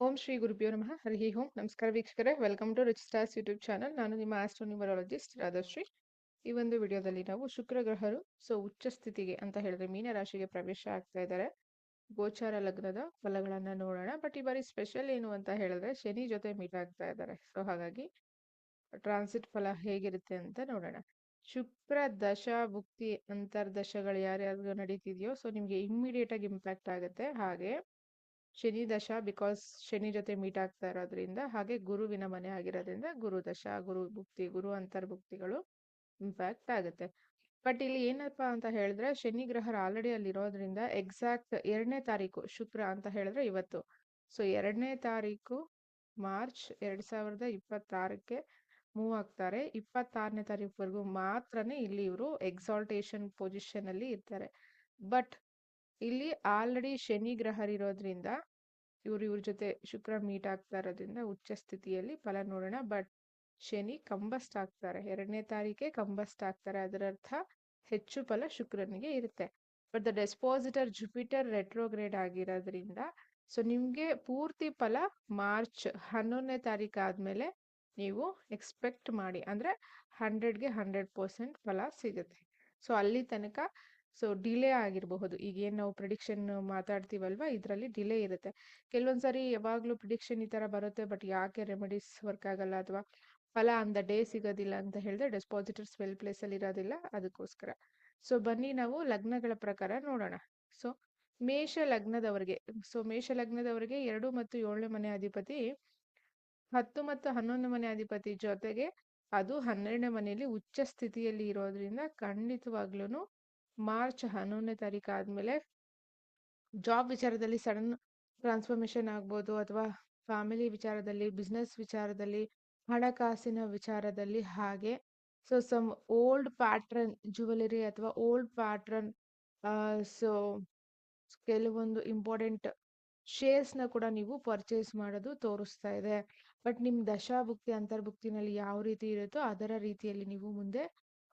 ಓಂ ಶ್ರೀ ಗುರುಭ್ಯೋ ನಮಃ ಹರಿ ಓಂ. ನಮಸ್ಕಾರ ವೀಕ್ಷಕರೇ, welcome to rich stars YouTube channel. ನಾನು ನಿಮ್ಮ ಆಸ್ಟ್ರೋನ್ಯೂಮರಾಲಜಿಸ್ಟ್ ರಾಧಶ್ರೀ. ಈ ಒಂದು ವಿಡಿಯೋದಲ್ಲಿ ನಾವು ಶುಕ್ರ ಗ್ರಹರು ಉಚ್ಚ ಸ್ಥಿತಿಗೆ ಅಂತ ಹೇಳಿದ್ರೆ ಮೀನರಾಶಿಗೆ ಪ್ರವೇಶ ಆಗ್ತಾ ಇದ್ದಾರೆ. ಗೋಚಾರ ಲಗ್ನದ ಫಲಗಳನ್ನ ನೋಡೋಣ. ಬಟ್ ಈ ಬಾರಿ ಸ್ಪೆಷಲ್ ಏನು ಅಂತ ಹೇಳಿದ್ರೆ ಶನಿ ಜೊತೆ ಮೀಟ್ ಆಗ್ತಾ ಇದ್ದಾರೆ. ಹಾಗಾಗಿ ಟ್ರಾನ್ಸಿಟ್ ಫಲ ಹೇಗಿರುತ್ತೆ ಅಂತ ನೋಡೋಣ. ಶುಕ್ರ ದಶ ಭುಕ್ತಿ ಅಂತರ್ದಶಗಳು ಯಾರ್ಯಾರು ನಡೀತಿದೆಯೋ ನಿಮ್ಗೆ ಇಮ್ಮಿಡಿಯೇಟ್ ಆಗಿ ಇಂಪ್ಯಾಕ್ಟ್ ಆಗುತ್ತೆ. ಹಾಗೆ ಶನಿ ದಶ ಬಿಕಾಸ್ ಶನಿ ಜೊತೆ ಮೀಟ್ ಆಗ್ತಾ ಇರೋದ್ರಿಂದ, ಹಾಗೆ ಗುರುವಿನ ಮನೆ ಆಗಿರೋದ್ರಿಂದ ಗುರು ದಶ, ಗುರು ಭುಕ್ತಿ, ಗುರು ಅಂತರ್ಭುಕ್ತಿಗಳು ಇಂಪ್ಯಾಕ್ಟ್ ಆಗುತ್ತೆ. ಬಟ್ ಇಲ್ಲಿ ಏನಪ್ಪಾ ಅಂತ ಹೇಳಿದ್ರೆ ಶನಿ ಗ್ರಹರು ಆಲ್ರೆಡಿ ಅಲ್ಲಿ ಇರೋದ್ರಿಂದ ಎಕ್ಸಾಕ್ಟ್ 2ನೇ ತಾರೀಕು ಶುಕ್ರ ಅಂತ ಹೇಳಿದ್ರೆ ಇವತ್ತು. 2ನೇ ತಾರೀಕು ಮಾರ್ಚ್ 2026ಕ್ಕೆ ಮೂವ್ ಆಗ್ತಾರೆ. 26ನೇ ತಾರೀಕುವರೆಗೂ ಮಾತ್ರನೇ ಇಲ್ಲಿ ಇವರು ಎಕ್ಸಾಲ್ಟೇಷನ್ ಪೊಸಿಷನ್ ಅಲ್ಲಿ ಇರ್ತಾರೆ. ಬಟ್ ಇಲ್ಲಿ ಆಲ್ರೆಡಿ ಶನಿ ಗ್ರಹರಿರೋದ್ರಿಂದ ಇವ್ರ ಜೊತೆ ಶುಕ್ರ ಮೀಟ್ ಆಗ್ತಾ ಇರೋದ್ರಿಂದ ಉಚ್ಚ ಸ್ಥಿತಿಯಲ್ಲಿ ಫಲ ನೋಡೋಣ. ಬಟ್ ಶನಿ ಕಂಬಸ್ಟ್ ಆಗ್ತಾರೆ, 2ನೇ ತಾರೀಕೆ ಕಂಬಸ್ಟ್ ಆಗ್ತಾರೆ. ಅದರ ಅರ್ಥ ಹೆಚ್ಚು ಫಲ ಶುಕ್ರನಿಗೆ ಇರುತ್ತೆ. ಬಟ್ ದ ಡೆಸ್ಪಾಸಿಟರ್ ಜುಪಿಟರ್ ರೆಟ್ರೋಗ್ರೇಡ್ ಆಗಿರೋದ್ರಿಂದ ನಿಮ್ಗೆ ಪೂರ್ತಿ ಫಲ ಮಾರ್ಚ್ 11ನೇ ತಾರೀಕು ಆದ್ಮೇಲೆ ನೀವು ಎಕ್ಸ್ಪೆಕ್ಟ್ ಮಾಡಿ, ಅಂದ್ರೆ 100ಗೆ 100% ಫಲ ಸಿಗುತ್ತೆ. ಅಲ್ಲಿ ತನಕ ಡಿಲೇ ಆಗಿರಬಹುದು. ಈಗೇನು ನಾವು ಪ್ರಿಡಿಕ್ಷನ್ ಮಾತಾಡ್ತೀವಲ್ವಾ, ಇದರಲ್ಲಿ ಡಿಲೇ ಇರುತ್ತೆ. ಕೆಲವೊಂದ್ಸರಿ ಯಾವಾಗ್ಲೂ ಪ್ರಿಡಿಕ್ಷನ್ ಈ ತರ ಬರುತ್ತೆ, ಬಟ್ ಯಾಕೆ ರೆಮಿಡೀಸ್ ವರ್ಕ್ ಆಗಲ್ಲ ಅಥವಾ ಫಲ ಅಂದ ಡೇ ಸಿಗೋದಿಲ್ಲ ಅಂತ ಹೇಳಿದ್ರೆ ಡೆಸ್ಪಾಸಿಟರ್ಸ್ ವೆಲ್ ಪ್ಲೇಸ್ ಅಲ್ಲಿ ಇರೋದಿಲ್ಲ, ಅದಕ್ಕೋಸ್ಕರ. ಬನ್ನಿ ನಾವು ಲಗ್ನಗಳ ಪ್ರಕಾರ ನೋಡೋಣ. ಮೇಷ ಲಗ್ನದವರಿಗೆ ಮೇಷ ಲಗ್ನದವರಿಗೆ 2 ಮತ್ತು 7ನೇ ಮನೆ ಅಧಿಪತಿ 10 ಮತ್ತು 11ನೇ ಮನೆ ಅಧಿಪತಿ ಜೊತೆಗೆ ಅದು 12ನೇ ಮನೆಯಲ್ಲಿ ಉಚ್ಚ ಸ್ಥಿತಿಯಲ್ಲಿ ಇರೋದ್ರಿಂದ ಖಂಡಿತವಾಗ್ಲೂ ಮಾರ್ಚ್ 11ನೇ ತಾರೀಕು ಆದ್ಮೇಲೆ ಜಾಬ್ ವಿಚಾರದಲ್ಲಿ ಸಡನ್ ಟ್ರಾನ್ಸ್ಫಾರ್ಮೇಶನ್ ಆಗ್ಬೋದು, ಅಥವಾ ಫ್ಯಾಮಿಲಿ ವಿಚಾರದಲ್ಲಿ, ಬಿಸ್ನೆಸ್ ವಿಚಾರದಲ್ಲಿ, ಹಣಕಾಸಿನ ವಿಚಾರದಲ್ಲಿ, ಹಾಗೆ ಸಮ್ ಓಲ್ಡ್ ಪ್ಯಾಟ್ರನ್ ಜುವೆಲರಿ ಅಥವಾ ಓಲ್ಡ್ ಪ್ಯಾಟ್ರನ್ ಕೆಲವೊಂದು ಇಂಪಾರ್ಟೆಂಟ್ ಶೇರ್ಸ್ ನ ಕೂಡ ನೀವು ಪರ್ಚೇಸ್ ಮಾಡೋದು ತೋರಿಸ್ತಾ ಇದೆ. ಬಟ್ ನಿಮ್ ದಶಾಭುಕ್ತಿ ಅಂತರ್ಭುಕ್ತಿನಲ್ಲಿ ಯಾವ ರೀತಿ ಇರುತ್ತೋ ಅದರ ರೀತಿಯಲ್ಲಿ ನೀವು ಮುಂದೆ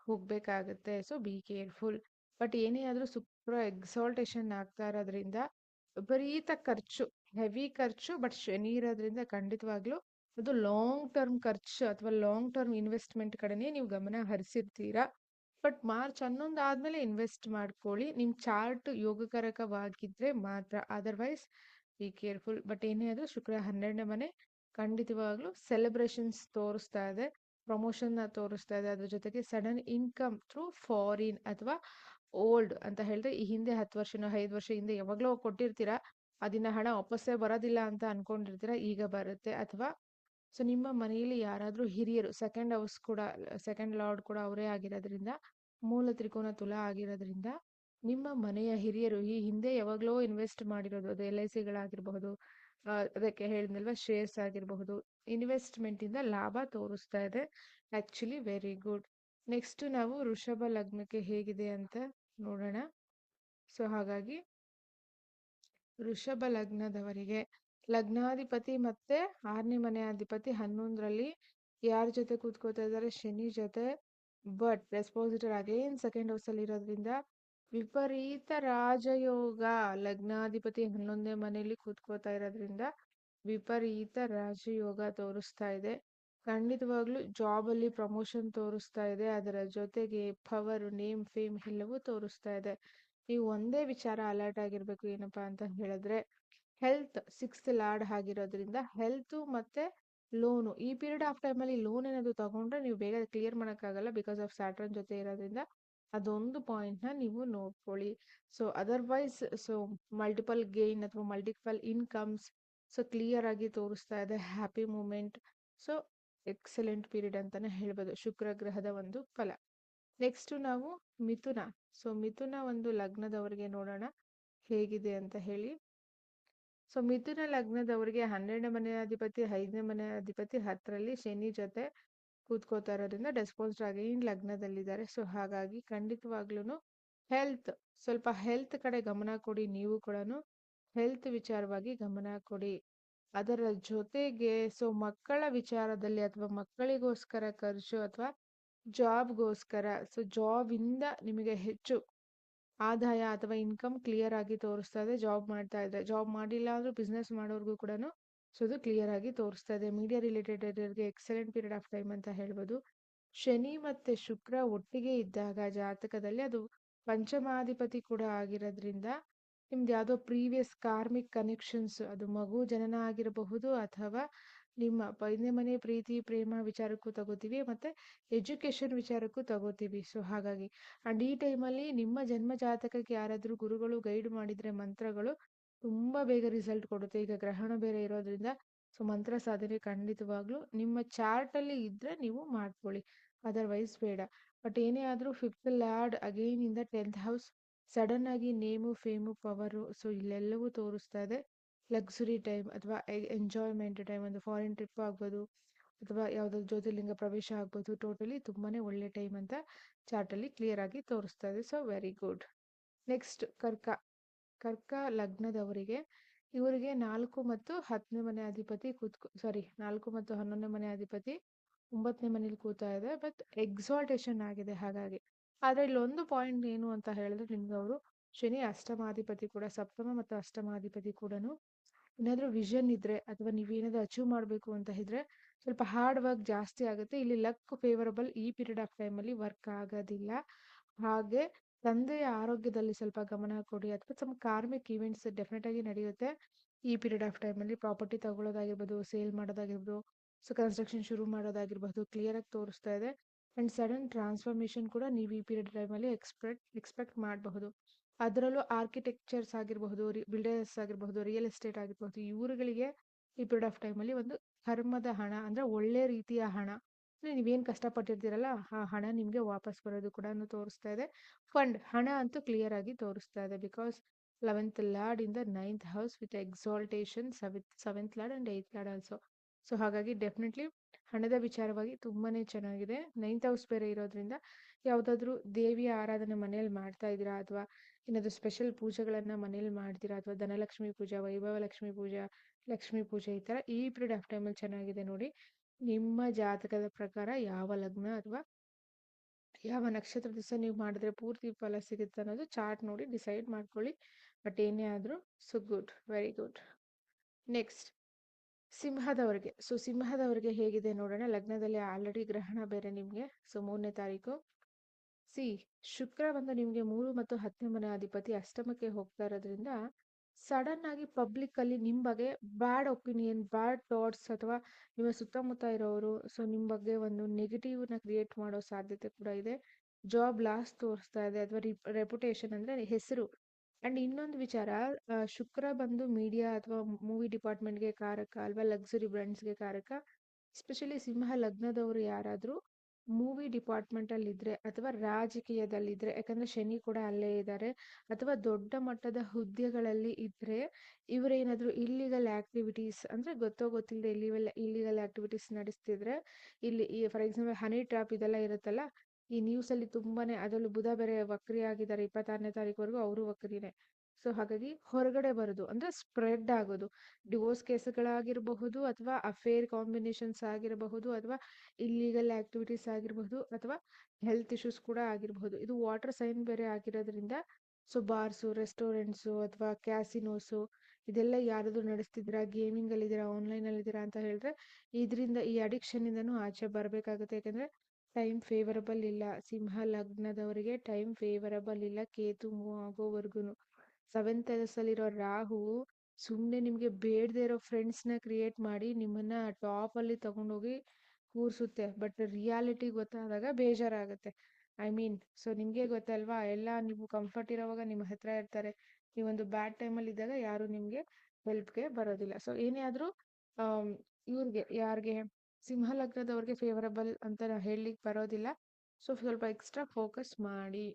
ಹೋಗ್ಬೇಕಾಗತ್ತೆ. Be careful. ಬಟ್ ಏನೇ ಆದ್ರೂ ಶುಕ್ರ ಎಕ್ಸಾಲ್ಟೇಷನ್ ಆಗ್ತಾ ಇರೋದ್ರಿಂದ ವಿಪರೀತ ಖರ್ಚು, ಹೆವಿ ಖರ್ಚು. ಬಟ್ ಶನಿ ಇರೋದ್ರಿಂದ ಖಂಡಿತವಾಗ್ಲೂ ಅದು ಲಾಂಗ್ ಟರ್ಮ್ ಖರ್ಚು ಅಥವಾ ಲಾಂಗ್ ಟರ್ಮ್ ಇನ್ವೆಸ್ಟ್ಮೆಂಟ್ ಕಡೆನೇ ನೀವು ಗಮನ ಹರಿಸಿರ್ತೀರಾ. ಬಟ್ ಮಾರ್ಚ್ 11 ಆದ್ಮೇಲೆ ಇನ್ವೆಸ್ಟ್ ಮಾಡ್ಕೊಳ್ಳಿ, ನಿಮ್ ಚಾರ್ಟ್ ಯೋಗಕರಕವಾಗಿದ್ರೆ ಮಾತ್ರ. Otherwise be careful. ಬಟ್ ಏನೇ ಆದ್ರೂ ಶುಕ್ರ 12ನೇ ಮನೆ ಖಂಡಿತವಾಗ್ಲೂ ಸೆಲೆಬ್ರೇಷನ್ಸ್ ತೋರಿಸ್ತಾ ಇದೆ, ಪ್ರಮೋಷನ್ ನ ತೋರಿಸ್ತಾ ಇದೆ. ಅದ್ರ ಜೊತೆಗೆ ಸಡನ್ ಇನ್ಕಮ್ ಥ್ರೂ ಫಾರಿನ್ ಅಥವಾ ಓಲ್ಡ್ ಅಂತ ಹೇಳಿದ್ರೆ ಈ ಹಿಂದೆ 10 ವರ್ಷನೋ 5 ವರ್ಷ ಹಿಂದೆ ಯಾವಾಗ್ಲೋ ಕೊಟ್ಟಿರ್ತೀರಾ, ಅದಿನ ಹಣ ವಾಪಸ್ಸೇ ಬರೋದಿಲ್ಲ ಅಂತ ಅನ್ಕೊಂಡಿರ್ತೀರಾ, ಈಗ ಬರುತ್ತೆ. ಅಥವಾ ನಿಮ್ಮ ಮನೆಯಲ್ಲಿ ಯಾರಾದ್ರೂ ಹಿರಿಯರು, ಸೆಕೆಂಡ್ ಹೌಸ್ ಕೂಡ, ಸೆಕೆಂಡ್ ಲಾರ್ಡ್ ಕೂಡ ಅವರೇ ಆಗಿರೋದ್ರಿಂದ, ಮೂಲ ತ್ರಿಕೋನ ತುಲಾ ಆಗಿರೋದ್ರಿಂದ ನಿಮ್ಮ ಮನೆಯ ಹಿರಿಯರು ಈ ಹಿಂದೆ ಯಾವಾಗ್ಲೋ ಇನ್ವೆಸ್ಟ್ ಮಾಡಿರೋದು, ಅದು LICಗಳಾಗಿರಬಹುದು, ಅದಕ್ಕೆ ಹೇಳಿದ್ನಲ್ವಾ ಶೇರ್ಸ್ ಆಗಿರಬಹುದು, ಇನ್ವೆಸ್ಟ್ಮೆಂಟ್ ಇಂದ ಲಾಭ ತೋರಿಸ್ತಾ ಇದೆ. Actually very good. ನೆಕ್ಸ್ಟ್ ನಾವು ವೃಷಭ ಲಗ್ನಕ್ಕೆ ಹೇಗಿದೆ ಅಂತ ನೋಡೋಣ. ಹಾಗಾಗಿ ವೃಷಭ ಲಗ್ನದವರಿಗೆ ಲಗ್ನಾಧಿಪತಿ ಮತ್ತೆ 6ನೇ ಮನೆ ಅಧಿಪತಿ 11ರಲ್ಲಿ ಯಾರ ಜೊತೆ ಕೂತ್ಕೋತಾ ಇದ್ದಾರೆ? ಶನಿ ಜೊತೆ. ಬಟ್ ಡೆಸ್ಪಾಸಿಟರ್ ಅಗೇನ್ ಸೆಕೆಂಡ್ ಹೌಸ್ ಅಲ್ಲಿ ಇರೋದ್ರಿಂದ ವಿಪರೀತ ರಾಜಯೋಗ. ಲಗ್ನಾಧಿಪತಿ 11ನೇ ಮನೆಯಲ್ಲಿ ಕೂತ್ಕೋತಾ ಇರೋದ್ರಿಂದ ವಿಪರೀತ ರಾಜಯೋಗ ತೋರಿಸ್ತಾ ಇದೆ. ಖಂಡಿತವಾಗ್ಲೂ ಜಾಬ್ ಅಲ್ಲಿ ಪ್ರಮೋಷನ್ ತೋರಿಸ್ತಾ ಇದೆ. ಅದರ ಜೊತೆಗೆ ಪವರ್, ನೇಮ್, ಫೇಮ್ ಎಲ್ಲವೂ ತೋರಿಸ್ತಾ ಇದೆ. ನೀವು ಒಂದೇ ವಿಚಾರ ಅಲರ್ಟ್ ಆಗಿರ್ಬೇಕು, ಏನಪ್ಪಾ ಅಂತ ಹೇಳಿದ್ರೆ ಹೆಲ್ತ್ 6th ಲಾರ್ಡ್ ಆಗಿರೋದ್ರಿಂದ ಹೆಲ್ತ್ ಮತ್ತೆ ಲೋನು, ಈ ಪೀರಿಯಡ್ ಆಫ್ ಟೈಮ್ ಅಲ್ಲಿ ಲೋನ್ ಏನಾದ್ರು ತಗೊಂಡ್ರೆ ನೀವು ಬೇಗ ಕ್ಲಿಯರ್ ಮಾಡಕ್ಕಾಗಲ್ಲ ಬಿಕಾಸ್ ಆಫ್ ಸ್ಯಾಟರ್ನ್ ಜೊತೆ ಇರೋದ್ರಿಂದ. ಅದೊಂದು ಪಾಯಿಂಟ್ ನ ನೀವು ನೋಡ್ಕೊಳ್ಳಿ. ಅದರ್ವೈಸ್ ಮಲ್ಟಿಪಲ್ ಗೇನ್ ಅಥವಾ ಮಲ್ಟಿಪಲ್ ಇನ್ಕಮ್ಸ್ ಕ್ಲಿಯರ್ ಆಗಿ ತೋರಿಸ್ತಾ ಇದೆ. Happy moment. ಎಕ್ಸಲೆಂಟ್ ಪೀರಿಯಡ್ ಅಂತಾನೆ ಹೇಳ್ಬೋದು ಶುಕ್ರ ಗ್ರಹದ ಒಂದು ಫಲ. ನೆಕ್ಸ್ಟ್ ನಾವು ಮಿಥುನ. ಮಿಥುನ ಒಂದು ಲಗ್ನದವರಿಗೆ ನೋಡೋಣ ಹೇಗಿದೆ ಅಂತ ಹೇಳಿ. ಮಿಥುನ ಲಗ್ನದವರಿಗೆ 12ನೇ ಮನೆ ಅಧಿಪತಿ 5ನೇ ಮನೆ ಅಧಿಪತಿ 10ರಲ್ಲಿ ಶನಿ ಜೊತೆ ಕೂತ್ಕೋತಾ ಇರೋದ್ರಿಂದ ಡೆಸ್ಪಾಸಿಟರ್ ಅಗೇನ್ ಲಗ್ನದಲ್ಲಿದ್ದಾರೆ. ಹಾಗಾಗಿ ಖಂಡಿತವಾಗ್ಲೂ ಹೆಲ್ತ್, ಸ್ವಲ್ಪ ಹೆಲ್ತ್ ಕಡೆ ಗಮನ ಕೊಡಿ. ನೀವು ಕೂಡ ಹೆಲ್ತ್ ವಿಚಾರವಾಗಿ ಗಮನ ಕೊಡಿ. ಅದರ ಜೊತೆಗೆ ಮಕ್ಕಳ ವಿಚಾರದಲ್ಲಿ ಅಥವಾ ಮಕ್ಕಳಿಗೋಸ್ಕರ ಖರ್ಚು ಅಥವಾ ಜಾಬ್ಗೋಸ್ಕರ, ಜಾಬ್ ಇಂದ ನಿಮಗೆ ಹೆಚ್ಚು ಆದಾಯ ಅಥವಾ ಇನ್ಕಮ್ ಕ್ಲಿಯರ್ ಆಗಿ ತೋರಿಸ್ತಾ ಇದೆ. ಜಾಬ್ ಮಾಡ್ತಾ ಇದ್ರೆ, ಜಾಬ್ ಮಾಡಿಲ್ಲ ಅಂದ್ರೂ ಬಿಸ್ನೆಸ್ ಮಾಡೋರ್ಗೂ ಕೂಡ ಸೊ ಅದು ಕ್ಲಿಯರ್ ಆಗಿ ತೋರಿಸ್ತಾ ಇದೆ. Media related excellent period of time ಅಂತ ಹೇಳ್ಬೋದು. ಶನಿ ಮತ್ತೆ ಶುಕ್ರ ಒಟ್ಟಿಗೆ ಇದ್ದಾಗ ಜಾತಕದಲ್ಲಿ ಅದು ಪಂಚಮಾಧಿಪತಿ ಕೂಡ ಆಗಿರೋದ್ರಿಂದ ನಿಮ್ದು ಯಾವುದೋ ಪ್ರೀವಿಯಸ್ ಕಾರ್ಮಿಕ್ ಕನೆಕ್ಷನ್ಸ್, ಅದು ಮಗು ಜನನ ಆಗಿರಬಹುದು ಅಥವಾ ನಿಮ್ಮ 5ನೇ ಮನೆ ಪ್ರೀತಿ ಪ್ರೇಮ ವಿಚಾರಕ್ಕೂ ತಗೋತೀವಿ ಮತ್ತೆ ಎಜುಕೇಶನ್ ವಿಚಾರಕ್ಕೂ ತಗೋತೀವಿ. ಸೊ ಹಾಗಾಗಿ ಅಂಡ್ ಈ ಟೈಮಲ್ಲಿ ನಿಮ್ಮ ಜನ್ಮ ಜಾತಕಕ್ಕೆ ಯಾರಾದರೂ ಗುರುಗಳು ಗೈಡ್ ಮಾಡಿದ್ರೆ ಮಂತ್ರಗಳು ತುಂಬಾ ಬೇಗ ರಿಸಲ್ಟ್ ಕೊಡುತ್ತೆ. ಈಗ ಗ್ರಹಣ ಬೇರೆ ಇರೋದ್ರಿಂದ ಸೊ ಮಂತ್ರ ಸಾಧನೆ ಖಂಡಿತವಾಗ್ಲೂ ನಿಮ್ಮ ಚಾರ್ಟ್ ಅಲ್ಲಿ ಇದ್ರೆ ನೀವು ಮಾಡ್ಕೊಳ್ಳಿ, ಅದರ್ವೈಸ್ ಬೇಡ. ಬಟ್ ಏನೇ ಆದ್ರೂ 5th ಲ್ಯಾರ್ಡ್ ಅಗೈನ್ ಇಂದ 10th ಹೌಸ್, ಸಡನ್ ಆಗಿ ನೇಮು ಫೇಮು ಪವರು, ಸೊ ಇಲ್ಲೆಲ್ಲವೂ ತೋರಿಸ್ತಾ ಇದೆ. ಲಕ್ಸುರಿ ಟೈಮ್ ಅಥವಾ ಎಂಜಾಯ್ಮೆಂಟ್ ಟೈಮ್, ಒಂದು ಫಾರಿನ್ ಟ್ರಿಪ್ ಆಗ್ಬೋದು ಅಥವಾ ಯಾವುದಾದ್ರು ಜ್ಯೋತಿರ್ಲಿಂಗ ಪ್ರವೇಶ ಆಗ್ಬೋದು, ಟೋಟಲಿ ತುಂಬಾನೇ ಒಳ್ಳೆ ಟೈಮ್ ಅಂತ ಚಾರ್ಟ್ ಅಲ್ಲಿ ಕ್ಲಿಯರ್ ಆಗಿ ತೋರಿಸ್ತಾ ಇದೆ. So very good. ನೆಕ್ಸ್ಟ್ ಕರ್ಕ ಲಗ್ನದವರಿಗೆ, ಇವರಿಗೆ 4 ಮತ್ತು 10ನೇ ಮನೆ ಅಧಿಪತಿ 4 ಮತ್ತು 11ನೇ ಮನೆ ಅಧಿಪತಿ 9ನೇ ಮನೇಲಿ ಕೂತಾ ಇದೆ. ಬಟ್ ಎಕ್ಸಾಲ್ಟೇಷನ್ ಆಗಿದೆ ಹಾಗಾಗಿ. ಆದ್ರೆ ಇಲ್ಲೊಂದು ಪಾಯಿಂಟ್ ಏನು ಅಂತ ಹೇಳಿದ್ರೆ, ನಿಮ್ಗೆ ಅವರು ಶನಿ ಅಷ್ಟಮಾಧಿಪತಿ ಕೂಡ, ಸಪ್ತಮ ಮತ್ತು ಅಷ್ಟಮಾಧಿಪತಿ ಕೂಡ. ಏನಾದರೂ ವಿಷನ್ ಇದ್ರೆ ಅಥವಾ ನೀವೇನಾದ್ರೂ ಅಚೀವ್ ಮಾಡಬೇಕು ಅಂತ ಇದ್ರೆ ಸ್ವಲ್ಪ ಹಾರ್ಡ್ ವರ್ಕ್ ಜಾಸ್ತಿ ಆಗುತ್ತೆ. ಇಲ್ಲಿ ಲಕ್ ಫೇವರಬಲ್ ಈ ಪೀರಿಯಡ್ ಆಫ್ ಟೈಮಲ್ಲಿ ವರ್ಕ್ ಆಗೋದಿಲ್ಲ. ಹಾಗೆ ತಂದೆಯ ಆರೋಗ್ಯದಲ್ಲಿ ಸ್ವಲ್ಪ ಗಮನ ಕೊಡಿ, ಅಥವಾ ಸಮ್ ಕಾರ್ಮಿಕ್ ಈವೆಂಟ್ಸ್ ಡೆಫಿನೆಟ್ ಆಗಿ ನಡೆಯುತ್ತೆ ಈ ಪೀರಿಯಡ್ ಆಫ್ ಟೈಮಲ್ಲಿ. ಪ್ರಾಪರ್ಟಿ ತಗೊಳ್ಳೋದಾಗಿರ್ಬೋದು, ಸೇಲ್ ಮಾಡೋದಾಗಿರ್ಬೋದು, ಸೊ ಕನ್ಸ್ಟ್ರಕ್ಷನ್ ಶುರು ಮಾಡೋದಾಗಿರ್ಬೋದು, ಕ್ಲಿಯರ್ ಆಗಿ ತೋರಿಸ್ತಾ ಇದೆ. ಅಂಡ್ ಸಡನ್ ಟ್ರಾನ್ಸ್ಫಾರ್ಮೇಶನ್ ಕೂಡ ನೀವು ಈ ಪೀರಿಯಡ್ ಟೈಮಲ್ಲಿ ಎಕ್ಸ್ಪೆಕ್ಟ್ ಮಾಡಬಹುದು. ಅದರಲ್ಲೂ ಆರ್ಕಿಟೆಕ್ಚರ್ಸ್ ಆಗಿರಬಹುದು, ಬಿಲ್ಡರ್ಸ್ ಆಗಿರಬಹುದು, ರಿಯಲ್ ಎಸ್ಟೇಟ್ ಆಗಿರಬಹುದು, ಇವರುಗಳಿಗೆ ಈ ಪೀರಿಯಡ್ ಆಫ್ ಟೈಮಲ್ಲಿ ಒಂದು ಕರ್ಮದ ಹಣ ಅಂದ್ರೆ ಒಳ್ಳೆ ರೀತಿಯ ಹಣ, ನೀವೇನು ಕಷ್ಟಪಟ್ಟಿರ್ತೀರಲ್ಲ ಆ ಹಣ ನಿಮಗೆ ವಾಪಸ್ ಬರೋದು ಕೂಡ ತೋರಿಸ್ತಾ ಇದೆ. ಫಂಡ್ ಹಣ ಅಂತೂ ಕ್ಲಿಯರ್ ಆಗಿ ತೋರಿಸ್ತಾ ಇದೆ, because 11th lord in the 9th house with exaltation, 7th lord and 8th lord also. So ಹಾಗಾಗಿ ಡೆಫಿನೆಟ್ಲಿ ಹಣದ ವಿಚಾರವಾಗಿ ತುಂಬಾನೇ ಚೆನ್ನಾಗಿದೆ. 9th ಹೌಸ್ ಬೇರೆ ಇರೋದ್ರಿಂದ ಯಾವುದಾದ್ರೂ ದೇವಿಯ ಆರಾಧನೆ ಮನೆಯಲ್ಲಿ ಮಾಡ್ತಾ ಇದ್ದೀರಾ, ಅಥವಾ ಏನಾದರೂ ಸ್ಪೆಷಲ್ ಪೂಜೆಗಳನ್ನ ಮನೇಲಿ ಮಾಡ್ತೀರಾ, ಅಥವಾ ಧನಲಕ್ಷ್ಮಿ ಪೂಜೆ, ವೈಭವ ಲಕ್ಷ್ಮಿ ಪೂಜೆ, ಲಕ್ಷ್ಮಿ ಪೂಜೆ, ಈ ಥರ ಈ ಪೀರಿಯಡ್ ಆಫ್ ಟೈಮಲ್ಲಿ ಚೆನ್ನಾಗಿದೆ ನೋಡಿ. ನಿಮ್ಮ ಜಾತಕದ ಪ್ರಕಾರ ಯಾವ ಲಗ್ನ ಅಥವಾ ಯಾವ ನಕ್ಷತ್ರ ದಿವಸ ನೀವು ಮಾಡಿದ್ರೆ ಪೂರ್ತಿ ಫಲ ಸಿಗುತ್ತೆ ಅನ್ನೋದು ಚಾರ್ಟ್ ನೋಡಿ ಡಿಸೈಡ್ ಮಾಡ್ಕೊಳ್ಳಿ. ಬಟ್ ಏನೇ ಆದರೂ so good, very good. Next ಸಿಂಹದವರಿಗೆ. ಸೊ ಸಿಂಹದವರಿಗೆ ಹೇಗಿದೆ ನೋಡೋಣ. ಲಗ್ನದಲ್ಲಿ ಆಲ್ರೆಡಿ ಗ್ರಹಣ ಬೇರೆ ನಿಮಗೆ. ಸೊ 3ನೇ ತಾರೀಕು ಶುಕ್ರ ಬಂದು ನಿಮಗೆ 3 ಮತ್ತು 10ನೇ ಮನೆ ಅಧಿಪತಿ ಅಷ್ಟಮಕ್ಕೆ ಹೋಗ್ತಾ ಇರೋದ್ರಿಂದ ಸಡನ್ ಆಗಿ ಪಬ್ಲಿಕ್ ಅಲ್ಲಿ ನಿಮ್ ಬಗ್ಗೆ ಬ್ಯಾಡ್ ಒಪಿನಿಯನ್, ಬ್ಯಾಡ್ ಥಾಟ್ಸ್, ಅಥವಾ ನಿಮ್ಮ ಸುತ್ತಮುತ್ತ ಇರೋರು ಸೊ ನಿಮ್ ಬಗ್ಗೆ ಒಂದು ನೆಗೆಟಿವ್ ನ ಕ್ರಿಯೇಟ್ ಮಾಡೋ ಸಾಧ್ಯತೆ ಕೂಡ ಇದೆ. ಜಾಬ್ ಲಾಸ್ ತೋರಿಸ್ತಾ ಇದೆ, ಅಥವಾ ರೆಪ್ಯುಟೇಷನ್ ಅಂದ್ರೆ ಹೆಸರು. ಅಂಡ್ ಇನ್ನೊಂದು ವಿಚಾರ, ಶುಕ್ರ ಬಂದು ಮೀಡಿಯಾ ಅಥವಾ ಮೂವಿ ಡಿಪಾರ್ಟ್ಮೆಂಟ್ಗೆ ಕಾರಕ ಅಲ್ವಾ, ಲಕ್ಸುರಿ ಬ್ರ್ಯಾಂಡ್ಸ್ಗೆ ಕಾರಕ. ಎಸ್ಪೆಷಲಿ ಸಿಂಹ ಲಗ್ನದವರು ಯಾರಾದರೂ ಮೂವಿ ಡಿಪಾರ್ಟ್ಮೆಂಟ್ ಅಲ್ಲಿ ಇದ್ರೆ ಅಥವಾ ರಾಜಕೀಯದಲ್ಲಿದ್ರೆ, ಯಾಕಂದ್ರೆ ಶನಿ ಕೂಡ ಅಲ್ಲೇ ಇದ್ದಾರೆ, ಅಥವಾ ದೊಡ್ಡ ಮಟ್ಟದ ಹುದ್ದೆಗಳಲ್ಲಿ ಇದ್ರೆ, ಇವರೇನಾದ್ರೂ ಇಲ್ಲಿಗಲ್ ಆಕ್ಟಿವಿಟೀಸ್ ಅಂದ್ರೆ ಗೊತ್ತೋ ಗೊತ್ತಿಲ್ಲದೆ ಇಲ್ಲಿಗಲ್ ಆಕ್ಟಿವಿಟೀಸ್ ನಡೆಸ್ತಿದ್ರೆ, ಇಲ್ಲಿ ಫಾರ್ ಎಕ್ಸಾಂಪಲ್ ಹನಿ ಟ್ರಾಪ್ ಇದೆಲ್ಲ ಇರುತ್ತಲ್ಲ, ಈ ನ್ಯೂಸ್ ಅಲ್ಲಿ ತುಂಬಾನೇ, ಅದರಲ್ಲೂ ಬುಧ ಬೇರೆ ವಕ್ರಿ ಆಗಿದ್ದಾರೆ 26ನೇ ತಾರೀಕುವರೆಗೂ, ಅವರು ವಕ್ರಿನೇ. ಸೊ ಹಾಗಾಗಿ ಹೊರಗಡೆ ಬರೋದು ಅಂದ್ರೆ ಸ್ಪ್ರೆಡ್ ಆಗೋದು, ಡಿವೋರ್ಸ್ ಕೇಸ್ಗಳಾಗಿರಬಹುದು, ಅಥವಾ ಅಫೇರ್ ಕಾಂಬಿನೇಷನ್ಸ್ ಆಗಿರಬಹುದು, ಅಥವಾ ಇಲ್ಲಿಗಲ್ ಆಕ್ಟಿವಿಟೀಸ್ ಆಗಿರಬಹುದು, ಅಥವಾ ಹೆಲ್ತ್ ಇಶ್ಯೂಸ್ ಕೂಡ ಆಗಿರಬಹುದು. ಇದು ವಾಟರ್ ಸೈನ್ ಬೇರೆ ಆಗಿರೋದ್ರಿಂದ ಸೊ ಬಾರ್ಸು, ರೆಸ್ಟೋರೆಂಟ್ಸು, ಅಥವಾ ಕ್ಯಾಸಿನೋಸು, ಇದೆಲ್ಲ ಯಾರಾದರೂ ನಡೆಸ್ತಿದ್ದೀರಾ, ಗೇಮಿಂಗ್ ಅಲ್ಲಿ ಇದ್ದೀರಾ, ಆನ್ಲೈನ್ ಅಲ್ಲಿ ಇದ್ದೀರಾ ಅಂತ ಹೇಳಿದ್ರೆ ಇದರಿಂದ, ಈ ಅಡಿಕ್ಷನ್ ಇಂದನೂ ಆಚೆ ಬರಬೇಕಾಗುತ್ತೆ. ಯಾಕಂದ್ರೆ ಟೈಮ್ ಫೇವರಬಲ್ ಇಲ್ಲ. ಸಿಂಹ ಲಗ್ನದವರಿಗೆ ಟೈಮ್ ಫೇವರಬಲ್ ಇಲ್ಲ, ಕೇತು ಮೂವ್ ಆಗೋವರೆಗೂ. 7th ಹೌಸಲ್ಲಿರೋ ರಾಹು ಸುಮ್ಮನೆ ನಿಮಗೆ ಬೇಡದೇ ಇರೋ ಫ್ರೆಂಡ್ಸ್ನ ಕ್ರಿಯೇಟ್ ಮಾಡಿ ನಿಮ್ಮನ್ನ ಟಾಪ್ ಅಲ್ಲಿ ತಗೊಂಡೋಗಿ ಕೂರಿಸುತ್ತೆ. ಬಟ್ ರಿಯಾಲಿಟಿ ಗೊತ್ತಾದಾಗ ಬೇಜಾರಾಗುತ್ತೆ. ಐ ಮೀನ್, ಸೊ ನಿಮಗೆ ಗೊತ್ತಲ್ವಾ, ಎಲ್ಲ ನೀವು ಕಂಫರ್ಟ್ ಇರೋವಾಗ ನಿಮ್ಮ ಹತ್ರ ಇರ್ತಾರೆ, ನೀವೊಂದು ಬ್ಯಾಡ್ ಟೈಮಲ್ಲಿ ಇದ್ದಾಗ ಯಾರು ನಿಮಗೆ ಹೆಲ್ಪ್ಗೆ ಬರೋದಿಲ್ಲ. ಸೊ ಏನೇ ಆದರೂ ಇವ್ರಿಗೆ, ಯಾರಿಗೆ ಸಿಂಹ ಲಗ್ನದವ್ರಿಗೆ ಫೇವರಬಲ್ ಅಂತ ಹೇಳಲಿಕ್ಕೆ ಬರೋದಿಲ್ಲ. ಸೊ ಸ್ವಲ್ಪ ಎಕ್ಸ್ಟ್ರಾ ಫೋಕಸ್ ಮಾಡಿ.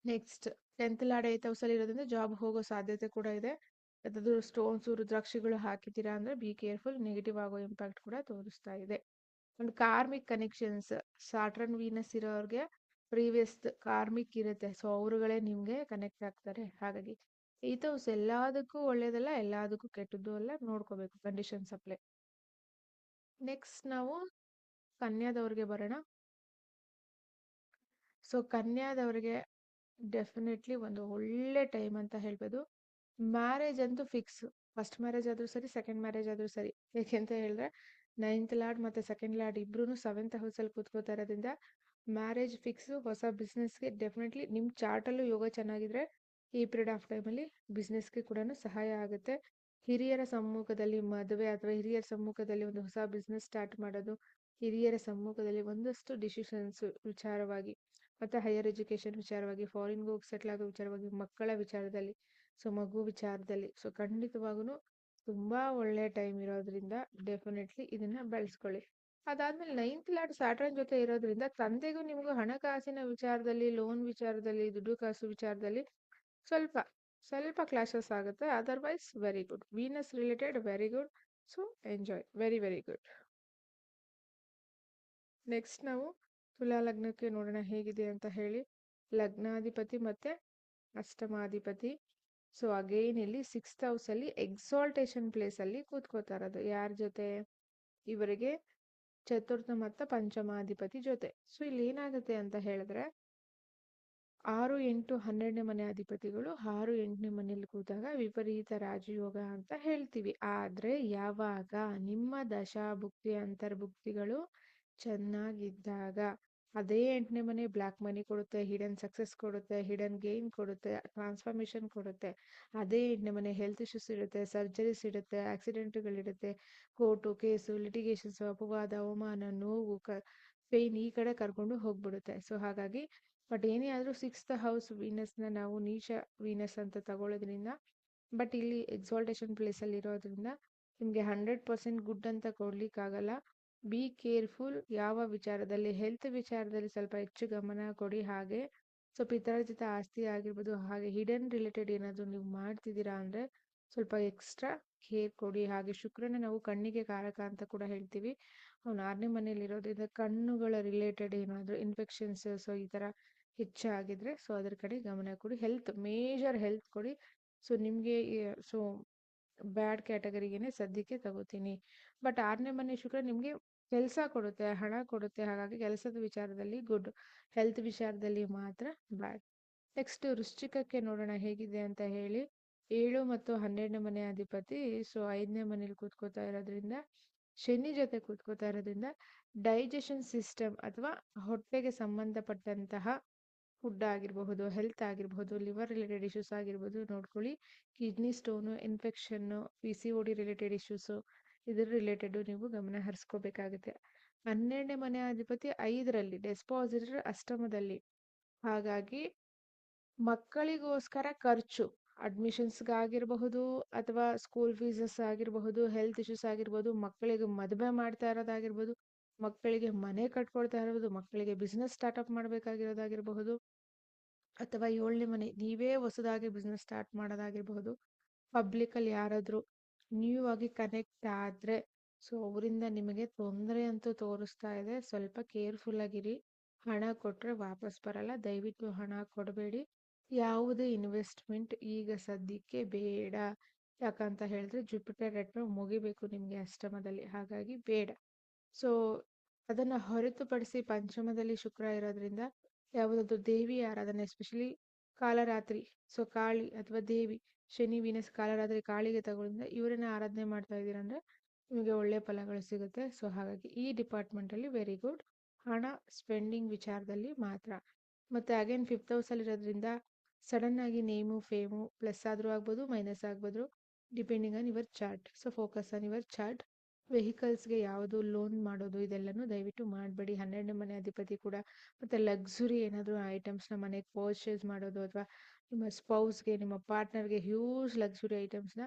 ನೆಕ್ಸ್ಟ್ 10th ಲಾರ್ಡ್ 8th ಹೌಸಲ್ಲಿ ಇರೋದ್ರಿಂದ ಜಾಬ್ ಹೋಗೋ ಸಾಧ್ಯತೆ ಕೂಡ ಇದೆ. ಯಾವ್ದಾದ್ರು ಸ್ಟೋನ್ಸ್, ರುದ್ರಾಕ್ಷಿಗಳು ಹಾಕಿದ್ದೀರಾ ಅಂದ್ರೆ ಬಿ ಕೇರ್ಫುಲ್, ನೆಗೆಟಿವ್ ಆಗೋ ಇಂಪ್ಯಾಕ್ಟ್ ಕೂಡ ತೋರಿಸ್ತಾ ಇದೆ. ಒಂದು ಕಾರ್ಮಿಕ್ ಕನೆಕ್ಷನ್ಸ್, ಸಾಟ್ರನ್ ವೀನಸ್ ಇರೋರಿಗೆ ಪ್ರೀವಿಯಸ್ ಕಾರ್ಮಿಕ್ ಇರುತ್ತೆ, ಸೊ ಅವರುಗಳೇ ನಿಮ್ಗೆ ಕನೆಕ್ಟ್ ಆಗ್ತಾರೆ. ಹಾಗಾಗಿ 8th ಹೌಸ್ ಎಲ್ಲದಕ್ಕೂ ಒಳ್ಳೇದಲ್ಲ, ಎಲ್ಲದಕ್ಕೂ ಕೆಟ್ಟದ್ದು ಅಲ್ಲ, ನೋಡ್ಕೋಬೇಕು, ಕಂಡೀಷನ್ಸ್ ಅಪ್ಲೈ. ನೆಕ್ಸ್ಟ್ ನಾವು ಕನ್ಯಾದವ್ರಿಗೆ ಬರೋಣ. ಸೊ ಕನ್ಯಾದವ್ರಿಗೆ ಡೆಫಿನೆಟ್ಲಿ ಒಂದು ಒಳ್ಳೆ ಟೈಮ್ ಅಂತ ಹೇಳ್ಬೋದು. ಮ್ಯಾರೇಜ್ ಅಂತೂ ಫಿಕ್ಸ್. ಫಸ್ಟ್ ಮ್ಯಾರೇಜ್ ಆದ್ರೂ ಸರಿ, ಸೆಕೆಂಡ್ ಮ್ಯಾರೇಜ್ ಆದ್ರೂ ಸರಿ. ಏಕೆಂತ ಹೇಳಿದ್ರೆ ನೈನ್ತ್ ಲಾರ್ಡ್ ಮತ್ತೆ ಸೆಕೆಂಡ್ ಲಾರ್ಡ್ ಇಬ್ರು ಸೆವೆಂತ್ ಹೌಸಲ್ಲಿ ಕೂತ್ಕೋತಾ ಇರೋದ್ರಿಂದ ಮ್ಯಾರೇಜ್ ಫಿಕ್ಸ್. ಹೊಸ ಬಿಸ್ನೆಸ್ಗೆ ಡೆಫಿನೆಟ್ಲಿ ನಿಮ್ಮ ಚಾರ್ಟಲ್ಲೂ ಯೋಗ ಚೆನ್ನಾಗಿದ್ರೆ ಈ ಪೀರಿಯಡ್ ಆಫ್ ಟೈಮಲ್ಲಿ ಬಿಸ್ನೆಸ್ಗೆ ಕೂಡ ಸಹಾಯ ಆಗುತ್ತೆ. ಹಿರಿಯರ ಸಮ್ಮುಖದಲ್ಲಿ ಮದುವೆ ಅಥವಾ ಹಿರಿಯರ ಸಮ್ಮುಖದಲ್ಲಿ ಒಂದು ಹೊಸ ಬಿಸ್ನೆಸ್ ಸ್ಟಾರ್ಟ್ ಮಾಡೋದು, ಹಿರಿಯರ ಸಮ್ಮುಖದಲ್ಲಿ ಒಂದಷ್ಟು ಡಿಸಿಷನ್ಸ್ ವಿಚಾರವಾಗಿ, ಮತ್ತು ಹೈಯರ್ ಎಜುಕೇಷನ್ ವಿಚಾರವಾಗಿ, ಫಾರಿನ್ಗೆ ಹೋಗಿ ಸೆಟ್ಲ್ ಆಗೋ ವಿಚಾರವಾಗಿ, ಮಕ್ಕಳ ವಿಚಾರದಲ್ಲಿ, ಸೊ ಮಗು ವಿಚಾರದಲ್ಲಿ, ಸೊ ಖಂಡಿತವಾಗೂ ತುಂಬ ಒಳ್ಳೆಯ ಟೈಮ್ ಇರೋದ್ರಿಂದ ಡೆಫಿನೆಟ್ಲಿ ಇದನ್ನು ಬೆಳೆಸ್ಕೊಳ್ಳಿ. ಅದಾದ್ಮೇಲೆ ನೈನ್ತ್ ಲಾರ್ಡ್ ಸ್ಯಾಟರ್ನ್ ಜೊತೆ ಇರೋದ್ರಿಂದ ತಂದೆಗೂ ನಿಮಗೂ ಹಣಕಾಸಿನ ವಿಚಾರದಲ್ಲಿ, ಲೋನ್ ವಿಚಾರದಲ್ಲಿ, ದುಡ್ಡು ಕಾಸು ವಿಚಾರದಲ್ಲಿ ಸ್ವಲ್ಪ ಸ್ವಲ್ಪ ಕ್ಲಾಶಸ್ ಆಗುತ್ತೆ. Otherwise very good. Venus related very good. So enjoy, very very good. Next ನಾವು ತುಲಾ ಲಗ್ನಕ್ಕೆ ನೋಡೋಣ ಹೇಗಿದೆ ಅಂತ ಹೇಳಿ. ಲಗ್ನಾಧಿಪತಿ ಮತ್ತೆ ಅಷ್ಟಮಾಧಿಪತಿ. ಸೊ ಅಗೈನ್ ಇಲ್ಲಿ 6th ಹೌಸಲ್ಲಿ ಎಕ್ಸಾಲ್ಟೇಷನ್ ಪ್ಲೇಸಲ್ಲಿ ಕೂತ್ಕೋತಾ ಇರೋದು ಯಾರ ಜೊತೆ? ಇವರಿಗೆ ಚತುರ್ಥ ಮತ್ತು ಪಂಚಮಾಧಿಪತಿ ಜೊತೆ. ಸೊ ಇಲ್ಲಿ ಏನಾಗುತ್ತೆ ಅಂತ ಹೇಳಿದ್ರೆ 6, 8, 12ನೇ ಮನೆ ಅಧಿಪತಿಗಳು 6, 8ನೇ ಮನೆಯಲ್ಲಿ ಕೂತಾಗ ವಿಪರೀತ ರಾಜಯೋಗ ಅಂತ ಹೇಳ್ತೀವಿ. ಆದರೆ ಯಾವಾಗ ನಿಮ್ಮ ದಶಾಭುಕ್ತಿ ಅಂತರ್ಭುಕ್ತಿಗಳು ಚೆನ್ನಾಗಿದ್ದಾಗ ಅದೇ 8ನೇ ಮನೆ ಬ್ಲ್ಯಾಕ್ ಮನಿ ಕೊಡುತ್ತೆ, ಹಿಡನ್ ಸಕ್ಸಸ್ ಕೊಡುತ್ತೆ, ಹಿಡನ್ ಗೇನ್ ಕೊಡುತ್ತೆ, ಟ್ರಾನ್ಸ್ಫಾರ್ಮೇಷನ್ ಕೊಡುತ್ತೆ. ಅದೇ 8ನೇ ಮನೆ ಹೆಲ್ತ್ ಇಶ್ಯೂಸ್ ಇರುತ್ತೆ, ಸರ್ಜರೀಸ್ ಇರುತ್ತೆ, ಆಕ್ಸಿಡೆಂಟ್ಗಳಿರುತ್ತೆ, ಕೋರ್ಟು ಕೇಸು, ಲಿಟಿಗೇಷನ್ಸ್, ಅಪವಾದ, ಅವಮಾನ, ನೋವು, ಪೇಯ್ನ್ ಈ ಕಡೆ ಕರ್ಕೊಂಡು ಹೋಗ್ಬಿಡುತ್ತೆ. ಸೊ ಹಾಗಾಗಿ ಬಟ್ ಏನೇ ಆದರೂ 6th ಹೌಸ್ ವೀನಸ್ನ ನಾವು ನೀಚ ವೀನಸ್ ಅಂತ ತಗೊಳ್ಳೋದ್ರಿಂದ, ಬಟ್ ಇಲ್ಲಿ ಎಕ್ಸಾಲ್ಟೇಷನ್ ಪ್ಲೇಸಲ್ಲಿ ಇರೋದ್ರಿಂದ ನಿಮಗೆ 100% ಗುಡ್ ಅಂತ ಕೊಡ್ಲಿಕ್ಕಾಗಲ್ಲ. Be careful. ಯಾವ ವಿಚಾರದಲ್ಲಿ? ಹೆಲ್ತ್ ವಿಚಾರದಲ್ಲಿ ಸ್ವಲ್ಪ ಹೆಚ್ಚು ಗಮನ ಕೊಡಿ. ಹಾಗೆ ಸೊ ಪಿತ್ರಾರ್ಜಿತ ಆಸ್ತಿ ಆಗಿರ್ಬೋದು, ಹಾಗೆ ಹಿಡನ್ ರಿಲೇಟೆಡ್ ಏನಾದರೂ ನೀವು ಮಾಡ್ತಿದ್ದೀರಾ ಅಂದರೆ ಸ್ವಲ್ಪ ಎಕ್ಸ್ಟ್ರಾ ಕೇರ್ ಕೊಡಿ. ಹಾಗೆ ಶುಕ್ರನ ನಾವು ಕಣ್ಣಿಗೆ ಕಾರಕ ಅಂತ ಕೂಡ ಹೇಳ್ತೀವಿ. ಅವ್ನು 6ನೇ ಮನೆಯಲ್ಲಿ ಇರೋದ್ರಿಂದ ಕಣ್ಣುಗಳ ರಿಲೇಟೆಡ್ ಏನಾದರೂ ಇನ್ಫೆಕ್ಷನ್ಸ್ ಸೊ ಈ ಥರ ಹೆಚ್ಚಾಗಿದ್ರೆ ಸೊ ಅದ್ರ ಕಡೆ ಗಮನ ಕೊಡಿ. ಹೆಲ್ತ್, ಮೇಜರ್ ಹೆಲ್ತ್ ಕೊಡಿ. ಸೊ ನಿಮಗೆ ಸೊ ಬ್ಯಾಡ್ ಕ್ಯಾಟಗರಿಗೇನೆ ಸದ್ಯಕ್ಕೆ ತಗೋತೀನಿ. ಬಟ್ 6ನೇ ಮನೆ ಶುಕ್ರ ನಿಮಗೆ ಕೆಲಸ ಕೊಡುತ್ತೆ, ಹಣ ಕೊಡುತ್ತೆ. ಹಾಗಾಗಿ ಕೆಲಸದ ವಿಚಾರದಲ್ಲಿ ಗುಡ್, ಹೆಲ್ತ್ ವಿಚಾರದಲ್ಲಿ ಮಾತ್ರ ಬ್ಯಾಡ್. ನೆಕ್ಸ್ಟ್ ವೃಶ್ಚಿಕಕ್ಕೆ ನೋಡೋಣ ಹೇಗಿದೆ ಅಂತ ಹೇಳಿ. 7 ಮತ್ತು 12ನೇ ಮನೆ ಅಧಿಪತಿ ಸೊ 5ನೇ ಮನೇಲಿ ಕೂತ್ಕೋತಾ ಇರೋದ್ರಿಂದ, ಶನಿ ಜೊತೆ ಕೂತ್ಕೋತಾ ಇರೋದ್ರಿಂದ ಡೈಜೆಷನ್ ಸಿಸ್ಟಮ್ ಅಥವಾ ಹೊಟ್ಟೆಗೆ ಸಂಬಂಧಪಟ್ಟಂತಹ ಫುಡ್ ಆಗಿರಬಹುದು, ಹೆಲ್ತ್ ಆಗಿರಬಹುದು, ಲಿವರ್ ರಿಲೇಟೆಡ್ ಇಶ್ಯೂಸ್ ಆಗಿರ್ಬೋದು ನೋಡ್ಕೊಳ್ಳಿ. Kidney stone, infection, PCOD related issues ಇದ್ರ ರಿಲೇಟೆಡು ನೀವು ಗಮನ ಹರಿಸ್ಕೋಬೇಕಾಗುತ್ತೆ. 12ನೇ ಮನೆ ಅಧಿಪತಿ 5ರಲ್ಲಿ, ಡೆಸ್ಪಾಸಿಟರ್ ಅಷ್ಟಮದಲ್ಲಿ. ಹಾಗಾಗಿ ಮಕ್ಕಳಿಗೋಸ್ಕರ ಖರ್ಚು, ಅಡ್ಮಿಷನ್ಸ್ಗಾಗಿರಬಹುದು ಅಥವಾ ಸ್ಕೂಲ್ ಫೀಸಸ್ ಆಗಿರಬಹುದು, ಹೆಲ್ತ್ ಇಶ್ಯೂಸ್ ಆಗಿರ್ಬೋದು, ಮಕ್ಕಳಿಗೆ ಮದುವೆ ಮಾಡ್ತಾ ಇರೋದಾಗಿರ್ಬೋದು, ಮಕ್ಕಳಿಗೆ ಮನೆ ಕಟ್ಕೊಳ್ತಾ ಇರೋದು, ಮಕ್ಕಳಿಗೆ ಬಿಸ್ನೆಸ್ ಸ್ಟಾರ್ಟಪ್ ಮಾಡಬೇಕಾಗಿರೋದಾಗಿರಬಹುದು, ಅಥವಾ 7ನೇ ಮನೆ ನೀವೇ ಹೊಸದಾಗಿ ಬಿಸ್ನೆಸ್ ಸ್ಟಾರ್ಟ್ ಮಾಡೋದಾಗಿರಬಹುದು, ಪಬ್ಲಿಕಲ್ಲಿ ಯಾರಾದರೂ ನ್ಯೂ ಆಗಿ ಕನೆಕ್ಟ್ ಆದರೆ ಸೊ ಅವರಿಂದ ನಿಮಗೆ ತೊಂದರೆ ಅಂತೂ ತೋರಿಸ್ತಾ ಇದೆ. ಸ್ವಲ್ಪ ಕೇರ್ಫುಲ್ ಆಗಿರಿ. ಹಣ ಕೊಟ್ಟರೆ ವಾಪಸ್ ಬರಲ್ಲ. ದಯವಿಟ್ಟು ಹಣ ಕೊಡಬೇಡಿ. ಯಾವುದೇ ಇನ್ವೆಸ್ಟ್ಮೆಂಟ್ ಈಗ ಸದ್ಯಕ್ಕೆ ಬೇಡ. ಯಾಕಂತ ಹೇಳಿದ್ರೆ ಜುಪಿಟರ್ ರೆಟ್ರೋ ಮುಗಿಬೇಕು ನಿಮಗೆ ಅಷ್ಟಮದಲ್ಲಿ, ಹಾಗಾಗಿ ಬೇಡ. ಸೊ ಅದನ್ನು ಹೊರತುಪಡಿಸಿ ಪಂಚಮದಲ್ಲಿ ಶುಕ್ರ ಇರೋದ್ರಿಂದ ಯಾವುದಾದ್ರು ದೇವಿ ಆರಾಧನೆ, ಎಸ್ಪೆಷಲಿ ಕಾಲರಾತ್ರಿ, ಸೊ ಕಾಳಿ ಅಥವಾ ದೇವಿ, ಶನಿ ವೀನಸ್ ಕಾಲರಾತ್ರಿ ಕಾಳಿಗೆ ತಗೊಳ್ಳಿಂದ ಇವರನ್ನ ಆರಾಧನೆ ಮಾಡ್ತಾ ಇದ್ದೀರಾ ಅಂದರೆ ನಿಮಗೆ ಒಳ್ಳೆಯ ಫಲಗಳು ಸಿಗುತ್ತೆ. ಸೊ ಹಾಗಾಗಿ ಈ ಡಿಪಾರ್ಟ್ಮೆಂಟಲ್ಲಿ ವೆರಿ ಗುಡ್. ಹಣ ಸ್ಪೆಂಡಿಂಗ್ ವಿಚಾರದಲ್ಲಿ ಮಾತ್ರ. ಮತ್ತು ಅಗೇನ್ 5th ಹೌಸಲ್ಲಿರೋದ್ರಿಂದ ಸಡನ್ ಆಗಿ ನೇಮು ಫೇಮು ಪ್ಲಸ್ ಆದರೂ ಆಗ್ಬೋದು, ಮೈನಸ್ ಆಗ್ಬೋದು, depending on your chart. So focus on your chart. ವೆಹಿಕಲ್ಸ್ಗೆ ಯಾವುದು ಲೋನ್ ಮಾಡೋದು ಇದೆಲ್ಲನೂ ದಯವಿಟ್ಟು ಮಾಡಬೇಡಿ. 12ನೇ ಮನೆ ಅಧಿಪತಿ ಕೂಡ. ಮತ್ತು ಲಕ್ಸುರಿ ಏನಾದರೂ ಐಟಮ್ಸ್ನ ಮನೆಗೆ ಪರ್ಚೇಸ್ ಮಾಡೋದು, ಅಥವಾ ನಿಮ್ಮ ಸ್ಪೌಸ್ಗೆ, ನಿಮ್ಮ ಪಾರ್ಟ್ನರ್ಗೆ ಹ್ಯೂಜ್ ಲಕ್ಸುರಿ ಐಟಮ್ಸ್ನ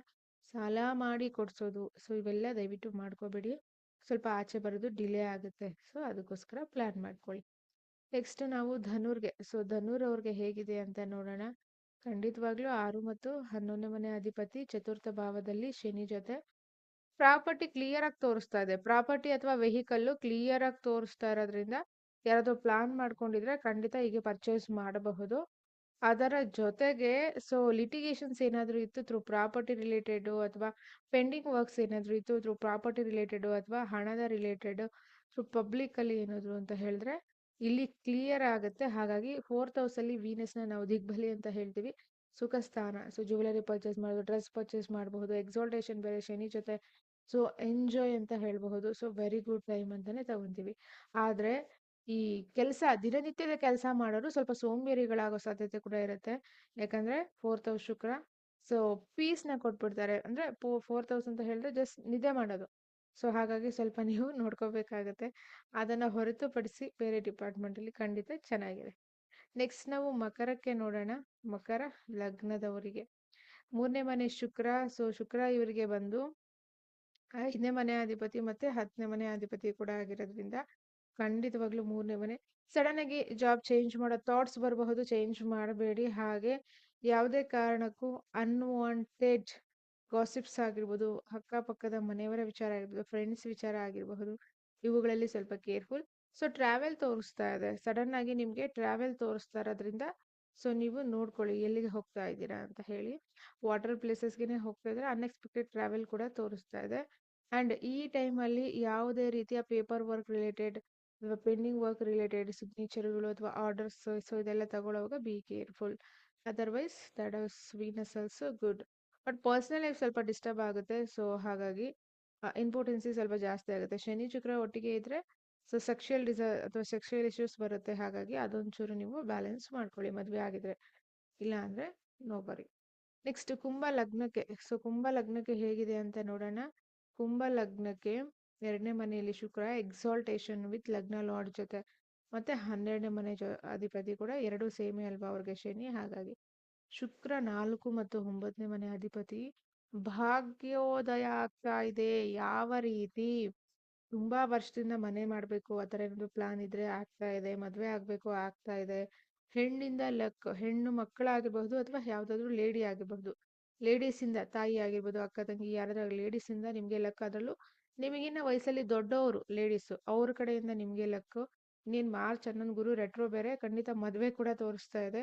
ಸಾಲ ಮಾಡಿ ಕೊಡಿಸೋದು, ಸೊ ಇವೆಲ್ಲ ದಯವಿಟ್ಟು ಮಾಡ್ಕೋಬೇಡಿ. ಸ್ವಲ್ಪ ಆಚೆ ಬರೋದು ಡಿಲೇ ಆಗುತ್ತೆ. ಸೊ ಅದಕ್ಕೋಸ್ಕರ ಪ್ಲ್ಯಾನ್ ಮಾಡ್ಕೊಳ್ಳಿ. ನೆಕ್ಸ್ಟ್ ನಾವು ಧನುರ್ಗೆ. ಸೊ ಧನುರ್ ಅವ್ರಿಗೆ ಹೇಗಿದೆ ಅಂತ ನೋಡೋಣ. ಖಂಡಿತವಾಗ್ಲೂ 6 ಮತ್ತು 11ನೇ ಮನೆ ಅಧಿಪತಿ ಚತುರ್ಥ ಭಾವದಲ್ಲಿ ಶನಿ ಜೊತೆ. ಪ್ರಾಪರ್ಟಿ ಕ್ಲಿಯರ್ ಆಗಿ ತೋರಿಸ್ತಾ ಇದೆ. ಪ್ರಾಪರ್ಟಿ ಅಥವಾ ವೆಹಿಕಲ್ಲು ಕ್ಲಿಯರ್ ಆಗಿ ತೋರಿಸ್ತಾ ಇರೋದ್ರಿಂದ ಯಾರಾದರೂ ಪ್ಲಾನ್ ಮಾಡ್ಕೊಂಡಿದ್ರೆ ಖಂಡಿತ ಈಗ ಪರ್ಚೇಸ್ ಮಾಡಬಹುದು. ಅದರ ಜೊತೆಗೆ ಸೊ ಲಿಟಿಗೇಷನ್ಸ್ ಏನಾದರೂ ಇತ್ತು ಥ್ರೂ ಪ್ರಾಪರ್ಟಿ ರಿಲೇಟೆಡು, ಅಥವಾ ಪೆಂಡಿಂಗ್ ವರ್ಕ್ಸ್ ಏನಾದರೂ ಇತ್ತು ಥ್ರೂ ಪ್ರಾಪರ್ಟಿ ರಿಲೇಟೆಡು, ಅಥವಾ ಹಣದ ರಿಲೇಟೆಡು ಥ್ರೂ ಪಬ್ಲಿಕ್ಕಲ್ಲಿ ಏನಾದರೂ ಅಂತ ಹೇಳಿದ್ರೆ ಇಲ್ಲಿ ಕ್ಲಿಯರ್ ಆಗುತ್ತೆ. ಹಾಗಾಗಿ 4th ಹೌಸಲ್ಲಿ ವೀನಸ್ನ ನಾವು ದಿಗ್ಬಲಿ ಅಂತ ಹೇಳ್ತೀವಿ. ಸುಖ ಸ್ಥಾನ. ಸೊ ಜ್ಯುವೆಲರಿ ಪರ್ಚೇಸ್ ಮಾಡೋದು, ಡ್ರೆಸ್ ಪರ್ಚೇಸ್ ಮಾಡಬಹುದು, ಎಕ್ಸಾಲ್ಟೇಷನ್ ಬೇರೆ ಶನಿ ಜೊತೆ. ಸೊ ಎಂಜಾಯ್ ಅಂತ ಹೇಳಬಹುದು. ಸೊ ವೆರಿ ಗುಡ್ ಟೈಮ್ ಅಂತಾನೆ ತಗೊಂತೀವಿ. ಆದ್ರೆ ಈ ದಿನನಿತ್ಯದ ಕೆಲಸ ಮಾಡೋರು ಸ್ವಲ್ಪ ಸೋಂಬೇರಿಗಳಾಗೋ ಸಾಧ್ಯತೆ ಕೂಡ ಇರುತ್ತೆ. ಯಾಕಂದ್ರೆ ಫೋರ್ತ್ ಹೌಸ್ ಶುಕ್ರ. ಸೊ ಪೀಸ್ನ ಕೊಟ್ಬಿಡ್ತಾರೆ. ಅಂದ್ರೆ ಫೋರ್ತ್ ಹೌಸ್ ಅಂತ ಹೇಳಿದ್ರೆ ಜಸ್ಟ್ ನಿದ್ದೆ ಮಾಡೋದು. ಸೊ ಹಾಗಾಗಿ ಸ್ವಲ್ಪ ನೀವು ನೋಡ್ಕೋಬೇಕಾಗತ್ತೆ. ಅದನ್ನ ಹೊರತುಪಡಿಸಿ ಬೇರೆ ಡಿಪಾರ್ಟ್ಮೆಂಟ್ ಅಲ್ಲಿ ಖಂಡಿತ ಚೆನ್ನಾಗಿದೆ. ನೆಕ್ಸ್ಟ್ ನಾವು ಮಕರಕ್ಕೆ ನೋಡೋಣ. ಮಕರ ಲಗ್ನದವರಿಗೆ 3ನೇ ಮನೆ ಶುಕ್ರ. ಸೊ ಶುಕ್ರ ಇವರಿಗೆ ಬಂದು 5ನೇ ಮನೆ ಅಧಿಪತಿ ಮತ್ತೆ 10ನೇ ಮನೆ ಅಧಿಪತಿ ಕೂಡ ಆಗಿರೋದ್ರಿಂದ ಖಂಡಿತವಾಗ್ಲೂ 3ನೇ ಮನೆ. ಸಡನ್ ಆಗಿ ಜಾಬ್ ಚೇಂಜ್ ಮಾಡೋ ಥಾಟ್ಸ್ ಬರಬಹುದು. ಚೇಂಜ್ ಮಾಡಬೇಡಿ. ಹಾಗೆ ಯಾವುದೇ ಕಾರಣಕ್ಕೂ ಅನ್ವಾಂಟೆಡ್ ಗಾಸಿಪ್ಸ್ ಆಗಿರ್ಬೋದು, ಅಕ್ಕಪಕ್ಕದ ಮನೆಯವರ ವಿಚಾರ ಆಗಿರ್ಬೋದು, ಫ್ರೆಂಡ್ಸ್ ವಿಚಾರ ಆಗಿರಬಹುದು, ಇವುಗಳಲ್ಲಿ ಸ್ವಲ್ಪ ಕೇರ್ಫುಲ್. ಸೊ ಟ್ರಾವೆಲ್ ತೋರಿಸ್ತಾ ಇದೆ. ಸಡನ್ ಆಗಿ ನಿಮ್ಗೆ ಟ್ರಾವೆಲ್ ತೋರಿಸ್ತಾ ಇರೋದ್ರಿಂದ ಸೊ ನೀವು ನೋಡ್ಕೊಳ್ಳಿ ಎಲ್ಲಿಗೆ ಹೋಗ್ತಾ ಇದ್ದೀರಾ ಅಂತ ಹೇಳಿ. ವಾಟರ್ ಪ್ಲೇಸಸ್ಗೆ ಹೋಗ್ತಾ ಇದ್ರೆ ಅನ್ಎಕ್ಸ್ಪೆಕ್ಟೆಡ್ ಟ್ರಾವೆಲ್ ಕೂಡ ತೋರಿಸ್ತಾ ಇದೆ. ಅಂಡ್ ಈ ಟೈಮಲ್ಲಿ ಯಾವುದೇ ರೀತಿಯ ಪೇಪರ್ ವರ್ಕ್ ರಿಲೇಟೆಡ್ ಅಥವಾ ಪೆಂಡಿಂಗ್ ವರ್ಕ್ ರಿಲೇಟೆಡ್ ಸಿಗ್ನೇಚರ್ಗಳು ಅಥವಾ ಆರ್ಡರ್ಸ್, ಸೊ ಇದೆಲ್ಲ ತಗೊಳ್ಳುವಾಗ be careful. Otherwise that is Venus also good. But personal life ಸ್ವಲ್ಪ ಡಿಸ್ಟರ್ಬ್ ಆಗುತ್ತೆ. ಸೊ ಹಾಗಾಗಿ ಇಂಪಾರ್ಟೆನ್ಸಿ ಸ್ವಲ್ಪ ಜಾಸ್ತಿ ಆಗುತ್ತೆ. ಶನಿ ಶುಕ್ರ ಒಟ್ಟಿಗೆ ಇದ್ರೆ ಸೊ ಸೆಕ್ಷುಯಲ್ ಡಿಸೈರ್ ಅಥವಾ ಸೆಕ್ಷುಯಲ್ ಇಶ್ಯೂಸ್ ಬರುತ್ತೆ. ಹಾಗಾಗಿ ಅದೊಂಚೂರು ನೀವು ಬ್ಯಾಲೆನ್ಸ್ ಮಾಡ್ಕೊಳ್ಳಿ ಮದುವೆ ಆಗಿದ್ರೆ. ಇಲ್ಲ ಅಂದ್ರೆ ನೋ ಬರಿ. ನೆಕ್ಸ್ಟ್ ಕುಂಭ ಲಗ್ನಕ್ಕೆ. ಸೊ ಕುಂಭ ಲಗ್ನಕ್ಕೆ ಹೇಗಿದೆ ಅಂತ ನೋಡೋಣ. ಕುಂಭ ಲಗ್ನಕ್ಕೆ 2ನೇ ಮನೆಯಲ್ಲಿ ಶುಕ್ರ ಎಕ್ಸಾಲ್ಟೇಷನ್ ವಿತ್ ಲಗ್ನ ಲಾರ್ಡ್ ಜೊತೆ, ಮತ್ತೆ 12ನೇ ಮನೆ ಅಧಿಪತಿ ಕೂಡ ಎರಡು ಸೇಮೇ ಅಲ್ವಾ ಅವ್ರಿಗೆ ಶನಿ. ಹಾಗಾಗಿ ಶುಕ್ರ 4 ಮತ್ತು 9ನೇ ಮನೆ ಅಧಿಪತಿ. ಭಾಗ್ಯೋದಯ ಆಗ್ತಾ ಇದೆ. ಯಾವ ರೀತಿ? ತುಂಬಾ ವರ್ಷದಿಂದ ಮನೆ ಮಾಡ್ಬೇಕು ಆ ಥರ ಏನಾದ್ರು ಪ್ಲಾನ್ ಇದ್ರೆ ಆಗ್ತಾ ಇದೆ. ಮದುವೆ ಆಗ್ಬೇಕು ಆಗ್ತಾ ಇದೆ. ಹೆಣ್ಣಿಂದ ಲಕ್, ಹೆಣ್ಣು ಮಕ್ಕಳಾಗಿರ್ಬಹುದು ಅಥವಾ ಯಾವ್ದಾದ್ರು ಲೇಡಿ ಆಗಿರ್ಬಹುದು, ಲೇಡೀಸ್ ಇಂದ ತಾಯಿ ಆಗಿರ್ಬೋದು, ಅಕ್ಕ ತಂಗಿ ಯಾರಾದ್ರೂ ಲೇಡೀಸ್ ಇಂದ ನಿಮ್ಗೆ ಲಕ್. ಅದರಲ್ಲೂ ನಿಮಗಿನ್ನ ವಯಸ್ಸಲ್ಲಿ ದೊಡ್ಡವರು ಲೇಡೀಸ್, ಅವ್ರ ಕಡೆಯಿಂದ ನಿಮ್ಗೆ ಲಕ್. ಇನ್ನೇನು ಮಾರ್ಚ್ 11 ಗುರು ರೆಟ್ರೋ ಬೇರೆ, ಖಂಡಿತ ಮದುವೆ ಕೂಡ ತೋರಿಸ್ತಾ ಇದೆ.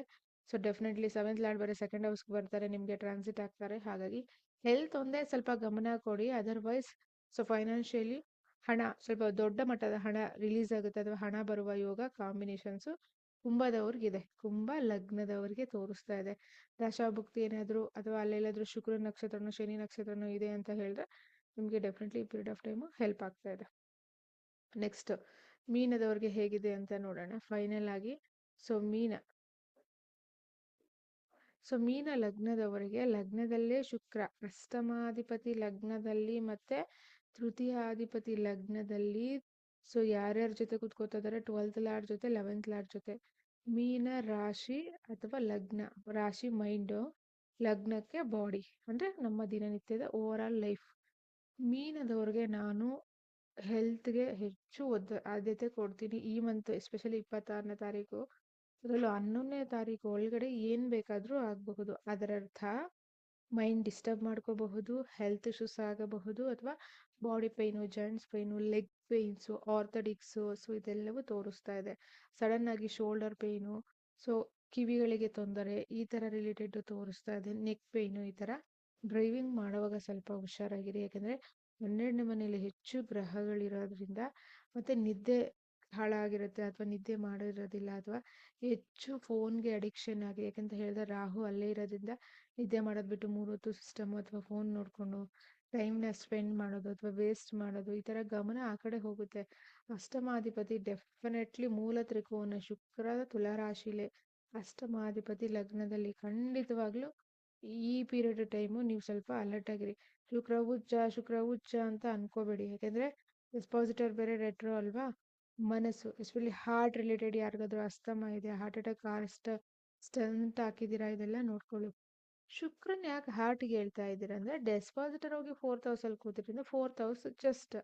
ಸೊ ಡೆಫಿನೆಟ್ಲಿ 7th ಲಾರ್ಡ್ ಬೇರೆ ಸೆಕೆಂಡ್ ಹೌಸ್ಗೆ ಬರ್ತಾರೆ, ನಿಮ್ಗೆ ಟ್ರಾನ್ಸಿಟ್ ಆಗ್ತಾರೆ. ಹಾಗಾಗಿ ಹೆಲ್ತ್ ಒಂದೇ ಸ್ವಲ್ಪ ಗಮನ ಕೊಡಿ. ಅದರ್ವೈಸ್ ಸೊ ಫೈನಾನ್ಷಿಯಲಿ ಹಣ, ಸ್ವಲ್ಪ ದೊಡ್ಡ ಮಟ್ಟದ ಹಣ ರಿಲೀಸ್ ಆಗುತ್ತೆ ಅಥವಾ ಹಣ ಬರುವ ಯೋಗ ಕಾಂಬಿನೇಷನ್ಸ್ ಕುಂಭದವ್ರಿಗಿದೆ. ಕುಂಭ ಲಗ್ನದವರಿಗೆ ತೋರಿಸ್ತಾ ಇದೆ. ದಶಾಭುಕ್ತಿ ಏನಾದ್ರು ಅಥವಾ ಅಲ್ಲೆಲ್ಲಾದ್ರೂ ಶುಕ್ರ ನಕ್ಷತ್ರನೋ ಶನಿ ನಕ್ಷತ್ರನೋ ಇದೆ ಅಂತ ಹೇಳಿದ್ರೆ ನಿಮ್ಗೆ definitely period of time help ಆಗ್ತಾ ಇದೆ. ನೆಕ್ಸ್ಟ್ ಮೀನದವ್ರಿಗೆ ಹೇಗಿದೆ ಅಂತ ನೋಡೋಣ ಫೈನಲ್ ಆಗಿ. ಸೊ ಮೀನ ಲಗ್ನದವರಿಗೆ ಲಗ್ನದಲ್ಲೇ ಶುಕ್ರ ಅಷ್ಟಮಾಧಿಪತಿ ಲಗ್ನದಲ್ಲಿ ಮತ್ತೆ ತೃತೀಯಾಧಿಪತಿ ಲಗ್ನದಲ್ಲಿ. ಸೊ ಯಾರ್ಯಾರ ಜೊತೆ ಕುತ್ಕೋತಾ ಇದಾರೆ? 12th ಲಾರ್ಡ್ ಜೊತೆ, 11th ಲಾರ್ಡ್ ಜೊತೆ. ಮೀನ ರಾಶಿ ಅಥವಾ ಲಗ್ನ, ರಾಶಿ ಮೈಂಡು, ಲಗ್ನಕ್ಕೆ ಬಾಡಿ, ಅಂದ್ರೆ ನಮ್ಮ ದಿನನಿತ್ಯದ ಓವರ್ ಆಲ್ ಲೈಫ್. ಮೀನದವ್ರಿಗೆ ನಾನು ಹೆಲ್ತ್ಗೆ ಹೆಚ್ಚು ಆದ್ಯತೆ ಕೊಡ್ತೀನಿ ಈ ಮಂತ್, ಎಸ್ಪೆಷಲಿ 26ನೇ ತಾರೀಕು. ಅದರಲ್ಲೂ 11ನೇ ತಾರೀಕು ಒಳಗಡೆ ಏನ್ ಬೇಕಾದ್ರೂ ಆಗಬಹುದು. ಅದರರ್ಥ ಮೈಂಡ್ ಡಿಸ್ಟರ್ಬ್ ಮಾಡ್ಕೋಬಹುದು, ಹೆಲ್ತ್ ಇಶ್ಯೂಸ್ ಆಗಬಹುದು, ಅಥವಾ body pain, joints pain, leg pains, ಆರ್ಥೋಡಿಕ್ಸು, ಸೊ ಇದೆಲ್ಲವೂ ತೋರಿಸ್ತಾ ಇದೆ. ಸಡನ್ ಆಗಿ ಶೋಲ್ಡರ್ ಪೈನು, ಸೊ ಕಿವಿಗಳಿಗೆ ತೊಂದರೆ, ಈ ಥರ ರಿಲೇಟೆಡ್ ತೋರಿಸ್ತಾ ಇದೆ. ನೆಕ್ ಪೈನು, ಈ ಥರ. ಡ್ರೈವಿಂಗ್ ಮಾಡುವಾಗ ಸ್ವಲ್ಪ ಹುಷಾರಾಗಿರಿ. ಯಾಕಂದರೆ 12ನೇ ಮನೆಯಲ್ಲಿ ಹೆಚ್ಚು ಗ್ರಹಗಳಿರೋದ್ರಿಂದ, ಮತ್ತು ನಿದ್ದೆ ಹಾಳಾಗಿರುತ್ತೆ ಅಥವಾ ನಿದ್ದೆ ಮಾಡಿರೋದಿಲ್ಲ, ಅಥವಾ ಹೆಚ್ಚು ಫೋನ್ಗೆ ಅಡಿಕ್ಷನ್ ಆಗಿ, ಯಾಕಂತ ಹೇಳಿದ್ರೆ ರಾಹು ಅಲ್ಲೇ ಇರೋದ್ರಿಂದ ನಿದ್ದೆ ಮಾಡೋದು ಬಿಟ್ಟು 3 ಹೊತ್ತು ಸಿಸ್ಟಮ್ ಅಥವಾ ಫೋನ್ ನೋಡಿಕೊಂಡು ಟೈಮ್ನ ಸ್ಪೆಂಡ್ ಮಾಡೋದು ಅಥವಾ ವೇಸ್ಟ್ ಮಾಡೋದು, ಈ ಥರ ಗಮನ ಆ ಕಡೆ ಹೋಗುತ್ತೆ. ಅಷ್ಟಮಾಧಿಪತಿ ಡೆಫಿನೆಟ್ಲಿ ಮೂಲ ತ್ರಿಕೋನ ಶುಕ್ರ ತುಲಾರಾಶಿಲೆ, ಅಷ್ಟಮಾಧಿಪತಿ ಲಗ್ನದಲ್ಲಿ. ಖಂಡಿತವಾಗ್ಲೂ ಈ ಪೀರಿಯಡ್ ಟೈಮು ನೀವು ಸ್ವಲ್ಪ ಅಲರ್ಟ್ ಆಗಿರಿ. ಶುಕ್ರ ಉಚ್ಚ ಅಂತ ಅನ್ಕೋಬೇಡಿ. ಯಾಕೆಂದರೆ ಎಕ್ಸ್ಪಾಸಿಟರ್ ಬೇರೆ ರೆಟ್ರೋ ಅಲ್ವಾ. ಮನಸ್ಸು, ಎಸ್ಪೆಷಲಿ ಹಾರ್ಟ್ ರಿಲೇಟೆಡ್ ಯಾರಿಗಾದ್ರೂ ಅಸ್ತಮ ಇದೆ, ಹಾರ್ಟ್ ಅಟ್ಯಾಕ್, ಸ್ಟಂಟ್ ಹಾಕಿದ್ದೀರಾ, ಇದೆಲ್ಲ ನೋಡ್ಕೊಳ್ಳಿ. ಶುಕ್ರನ್ ಯಾಕೆ ಹಾರ್ಟ್ಗೆ ಹೇಳ್ತಾ ಇದ್ದೀರಾ ಅಂದರೆ, ಡೆಸ್ಪಾಸಿಟರ್ ಹೋಗಿ 4th ಹೌಸಲ್ಲಿ ಕೂತಿದ್ರಿಂದ 4th ಹೌಸ್ ಜಸ್ಟ್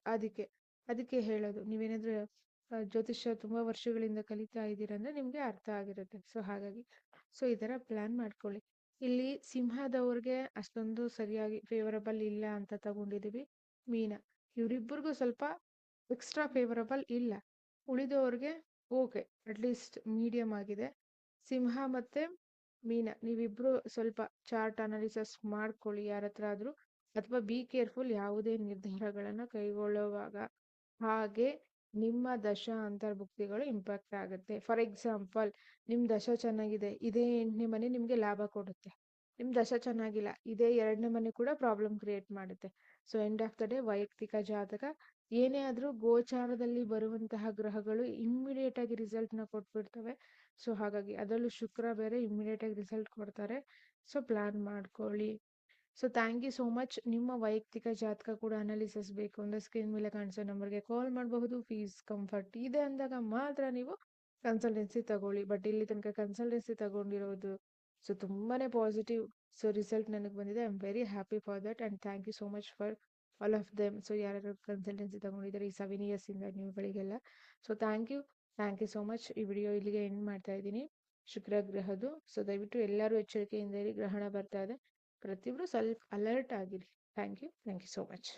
ಅದಕ್ಕೆ ಹೇಳೋದು. ನೀವೇನಾದರೂ ಜ್ಯೋತಿಷ್ಯ ತುಂಬ ವರ್ಷಗಳಿಂದ ಕಲಿತಾ ಇದ್ದೀರಾ ಅಂದರೆ ನಿಮಗೆ ಅರ್ಥ ಆಗಿರುತ್ತೆ. ಸೊ ಹಾಗಾಗಿ ಈ ಥರ ಪ್ಲ್ಯಾನ್ ಮಾಡ್ಕೊಳ್ಳಿ. ಇಲ್ಲಿ ಸಿಂಹದವ್ರಿಗೆ ಅಷ್ಟೊಂದು ಸರಿಯಾಗಿ ಫೇವರಬಲ್ ಇಲ್ಲ ಅಂತ ತಗೊಂಡಿದ್ದೀವಿ. ಮೀನ ಇವರಿಬ್ಬರಿಗೂ ಸ್ವಲ್ಪ ಎಕ್ಸ್ಟ್ರಾ ಫೇವರಬಲ್ ಇಲ್ಲ. ಉಳಿದವ್ರಿಗೆ ಓಕೆ, ಅಟ್ಲೀಸ್ಟ್ ಮೀಡಿಯಮ್ ಆಗಿದೆ. ಸಿಂಹ ಮತ್ತು ಮೀನ ನೀವಿಬ್ರು ಸ್ವಲ್ಪ ಚಾರ್ಟ್ ಅನಾಲಿಸಿಸ್ ಮಾಡ್ಕೊಳ್ಳಿ ಯಾರ ಹತ್ರ ಆದರೂ, ಅಥವಾ ಬಿ ಕೇರ್ಫುಲ್ ಯಾವುದೇ ನಿರ್ಧಾರಗಳನ್ನು ಕೈಗೊಳ್ಳುವಾಗ. ಹಾಗೆ ನಿಮ್ಮ ದಶ ಅಂತರ್ಭುಕ್ತಿಗಳು ಇಂಪ್ಯಾಕ್ಟ್ ಆಗುತ್ತೆ. ಫಾರ್ ಎಕ್ಸಾಂಪಲ್, ನಿಮ್ಮ ದಶ ಚೆನ್ನಾಗಿದೆ, ಇದೇ 8ನೇ ಮನೆ ನಿಮಗೆ ಲಾಭ ಕೊಡುತ್ತೆ. ನಿಮ್ಮ ದಶ ಚೆನ್ನಾಗಿಲ್ಲ. ಇದೇ 2ನೇ ಮನೆ ಕೂಡ ಪ್ರಾಬ್ಲಮ್ ಕ್ರಿಯೇಟ್ ಮಾಡುತ್ತೆ. So end of the day ವೈಯಕ್ತಿಕ ಜಾತಕ ಏನೇ ಆದರೂ ಗೋಚಾರದಲ್ಲಿ ಬರುವಂತಹ ಗ್ರಹಗಳು ಇಮ್ಮಿಡಿಯೇಟ್ ಆಗಿ ರಿಸಲ್ಟ್ನ ಕೊಟ್ಬಿಡ್ತವೆ. ಸೊ ಹಾಗಾಗಿ ಅದರಲ್ಲೂ ಶುಕ್ರ ಬೇರೆ ಇಮ್ಮಿಡಿಯೇಟ್ ಆಗಿ ರಿಸಲ್ಟ್ ಕೊಡ್ತಾರೆ. ಸೊ ಪ್ಲಾನ್ ಮಾಡ್ಕೊಳ್ಳಿ. So thank you so much. ನಿಮ್ಮ ವೈಯಕ್ತಿಕ ಜಾತಕ ಕೂಡ ಅನಾಲಿಸಿಸ್ ಬೇಕು ಅಂದರೆ ಸ್ಕ್ರೀನ್ ಮೇಲೆ ಕಾಣಿಸೋ ನಂಬರ್ಗೆ ಕಾಲ್ ಮಾಡಬಹುದು. ಫೀಸ್ ಕಂಫರ್ಟ್ ಇದೆ ಅಂದಾಗ ಮಾತ್ರ ನೀವು ಕನ್ಸಲ್ಟೆನ್ಸಿ ತಗೊಳ್ಳಿ. ಬಟ್ ಇಲ್ಲಿ ತನಕ ಕನ್ಸಲ್ಟೆನ್ಸಿ ತಗೊಂಡಿರೋದು ಸೊ ತುಂಬಾ ಪಾಸಿಟಿವ್ ಸೊ ರಿಸಲ್ಟ್ ನನಗೆ ಬಂದಿದೆ. I am very happy for that and thank you so much for all of them. So ಯಾರ್ಯಾರು ಕನ್ಸಲ್ಟೆನ್ಸಿ ತಗೊಂಡಿದ್ದಾರೆ ಈ 7 ಇಯರ್ಸಿಂದ ನೀವುಗಳಿಗೆಲ್ಲ, so thank you so much. ಈ ವಿಡಿಯೋ ಇಲ್ಲಿಗೆ ಎಂಡ್ ಮಾಡ್ತಾ ಇದ್ದೀನಿ ಶುಕ್ರ ಗ್ರಹದ್ದು. ಸೊ ದಯವಿಟ್ಟು ಎಲ್ಲರೂ ಎಚ್ಚರಿಕೆಯಿಂದ ಇರಿ, ಗ್ರಹಣ ಬರ್ತಾ ಇದೆ. ಪ್ರತಿಯೊಬ್ಬರು ಸ್ವಲ್ಪ ಅಲರ್ಟ್ ಆಗಿರಿ. Thank you so much.